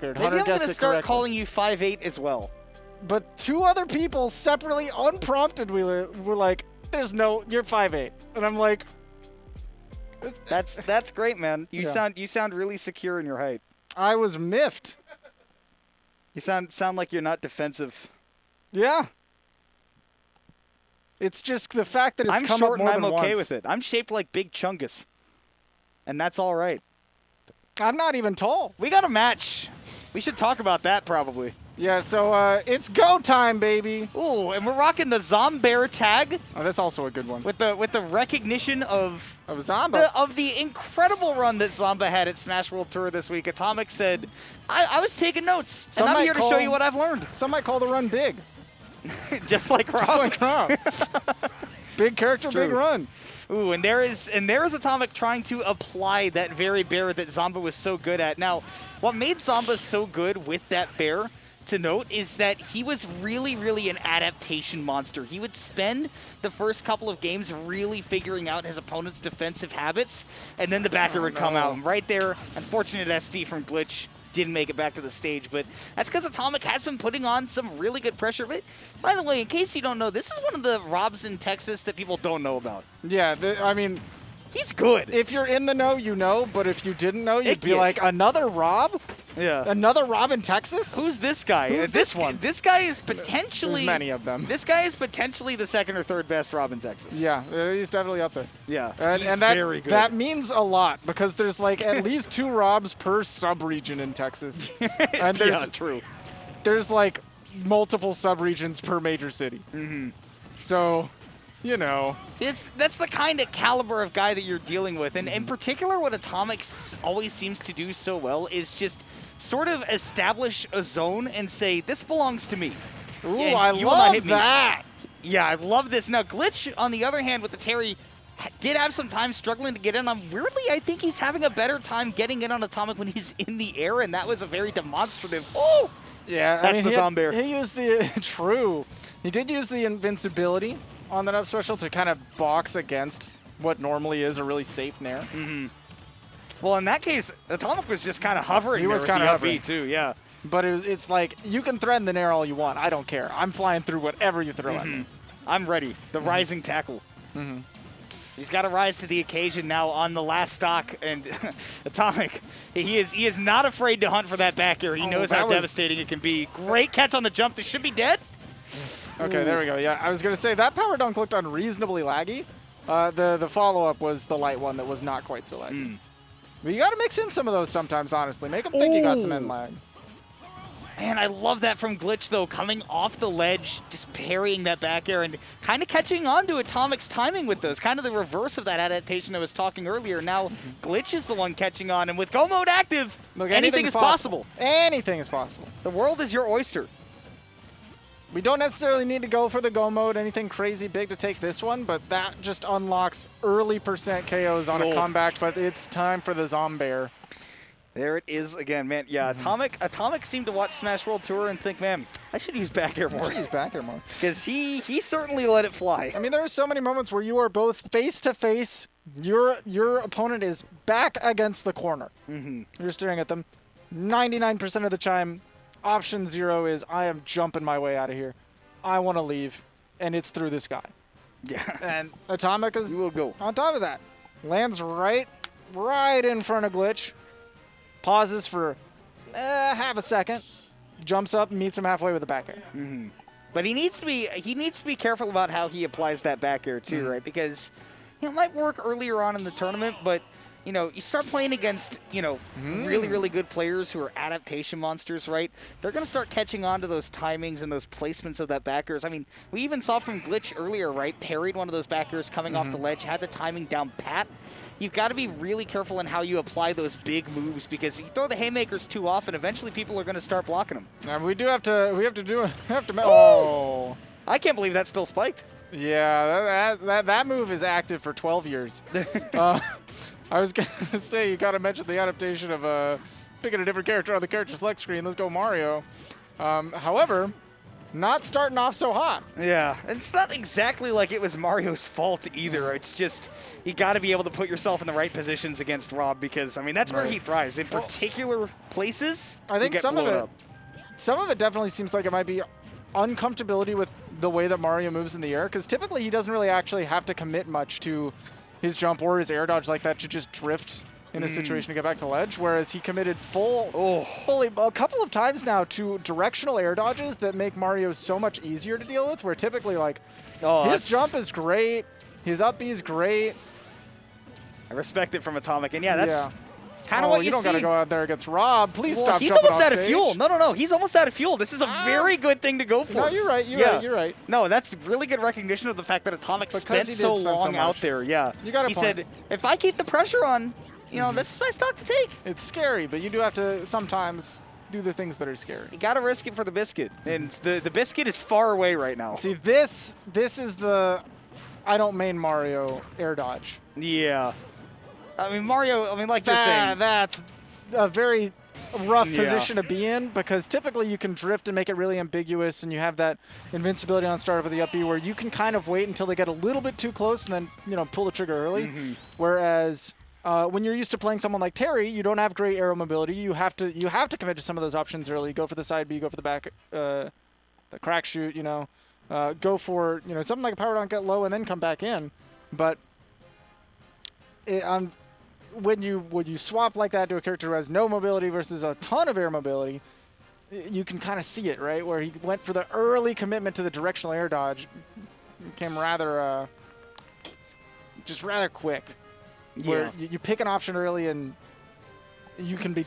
Maybe I'm going to start calling you 5'8" as well. But 2 other people separately, unprompted, were like, "There's no, you're 5'8", and I'm like, "That's great, man. You sound really secure in your height." I was miffed. You sound like you're not defensive. Yeah. It's just the fact that it's I'm come short up more and than I'm okay once. with it. I'm shaped like Big Chungus, and that's all right. I'm not even tall. We got a match. We should talk about that probably. Yeah, so it's go time, baby. Ooh, and we're rocking the Zombear tag. Oh, that's also a good one. With the recognition of Zomba. Of the incredible run that Zomba had at Smash World Tour this week. Atomic said, I was taking notes, and I'm here to show you what I've learned. Some might call the run big. Just like Rob. Just like Rob. Big character, big run. Ooh, and there is Atomic trying to apply that very bear that Zomba was so good at. Now, what made Zomba so good with that bear, to note, is that he was really, really an adaptation monster. He would spend the first couple of games really figuring out his opponent's defensive habits, and then the backer would come out. And right there, unfortunate SD from Glitch didn't make it back to the stage, but that's because Atomic has been putting on some really good pressure. But by the way, in case you don't know, this is one of the Robs in Texas that people don't know about. Yeah, I mean, he's good. If you're in the know, you know, but if you didn't know, you'd be like, another Rob? Yeah. Another Rob in Texas? Who's this guy? Who's this one? This guy is potentially... There's many of them. This guy is potentially the 2nd or 3rd best Rob in Texas. Yeah, he's definitely up there. Yeah, and that, very good. That means a lot, because there's like at least 2 Robs per sub-region in Texas. And yeah, true. There's like multiple sub-regions per major city. Mm-hmm. So... You know. That's the kind of caliber of guy that you're dealing with. And in particular, what Atomic always seems to do so well is just sort of establish a zone and say, this belongs to me. Ooh, I love that. Yeah, I love this. Now, Glitch, on the other hand, with the Terry, did have some time struggling to get in. Weirdly, I think he's having a better time getting in on Atomic when he's in the air, and that was a very demonstrative. Oh! Yeah, that's the Zombear. He used the... True. He did use the invincibility on that up special to kind of box against what normally is a really safe nair. Mm-hmm. Well, in that case, Atomic was just kind of hovering. He was kind of hovering too, yeah. But it's like, you can threaten the nair all you want. I don't care. I'm flying through whatever you throw at me. I'm ready. The rising tackle. Mm-hmm. He's got to rise to the occasion now on the last stock, and Atomic, he is not afraid to hunt for that back air. He knows how devastating it can be. Great catch on the jump. This should be dead. Okay, there we go. Yeah, I was going to say, that power dunk looked unreasonably laggy. The follow-up was the light one that was not quite so laggy. But you got to mix in some of those sometimes, honestly. Make them think you got some end lag. Man, I love that from Glitch, though, coming off the ledge, just parrying that back air and kind of catching on to Atomic's timing with those. Kind of the reverse of that adaptation I was talking earlier. Now, Glitch is the one catching on, and with Go Mode active, look, anything is possible. Anything is possible. The world is your oyster. We don't necessarily need to go for the Go Mode, anything crazy big to take this one, but that just unlocks early % KOs on a comeback, but it's time for the Zombear. There it is again, man. Yeah, Atomic seemed to watch Smash World Tour and think, man, I should use back air more. I should use back air more. Because he certainly let it fly. I mean, there are so many moments where you are both face-to-face, your opponent is back against the corner. You're staring at them. 99% of the time, option 0 is, I am jumping my way out of here. I want to leave, and it's through this guy. Yeah. And Atomic is will go on top of that. Lands right in front of Glitch. Pauses for half a second. Jumps up, meets him halfway with a back air. But he needs to be careful about how he applies that back air too, right? Because it might work earlier on in the tournament, but you know, you start playing against, you know, really good players who are adaptation monsters, right? They're going to start catching on to those timings and those placements of that back airs. I mean, we even saw from Glitch earlier, right? Parried one of those back airs coming off the ledge, had the timing down pat. You've got to be really careful in how you apply those big moves, because if you throw the haymakers too often, eventually people are going to start blocking them. Now we have to. Oh! I can't believe that's still spiked. Yeah, that move is active for 12 years. I was going to say, you got to mention the adaptation of picking a different character on the character select screen. Let's go Mario. However, not starting off so hot. Yeah, and it's not exactly like it was Mario's fault either. It's just you got to be able to put yourself in the right positions against Rob because, I mean, that's where he thrives. In particular places, I think you get some of blown it, up. some of it definitely seems like it might be uncomfortability with the way that Mario moves in the air, because typically he doesn't really actually have to commit much to his jump or his air dodge like that to just drift in a situation to get back to ledge, whereas he committed fully a couple of times now to directional air dodges that make Mario so much easier to deal with, where typically like his jump is great, his up B is great. I respect it from Atomic, and yeah, that's kind of what you don't see. got to go out there against Rob. Please Well, stop he's jumping almost off out of stage. fuel. No, he's almost out of fuel. This is a very good thing to go for. No, you're right. You're right. No, that's really good recognition of the fact that Atomic spent so long out there. Yeah. You got a He point. said, if I keep the pressure on, you know, this is my stock to take. It's scary, but you do have to sometimes do the things that are scary. You got to risk it for the biscuit. And the biscuit is far away right now. See, this is the I don't main Mario air dodge. Yeah. I mean, Mario, like you're saying. That's a very rough position to be in, because typically you can drift and make it really ambiguous, and you have that invincibility on startup of the up B where you can kind of wait until they get a little bit too close and then, you know, pull the trigger early. Whereas when you're used to playing someone like Terry, you don't have great aero mobility. You have to commit to some of those options early. Go for the side B, go for the back, the crack shoot. You know, go for something like a power down, get low, and then come back in. But when you swap like that to a character who has no mobility versus a ton of air mobility, you can kind of see it, right? Where he went for the early commitment to the directional air dodge, came rather quick. Where you pick an option early and you can be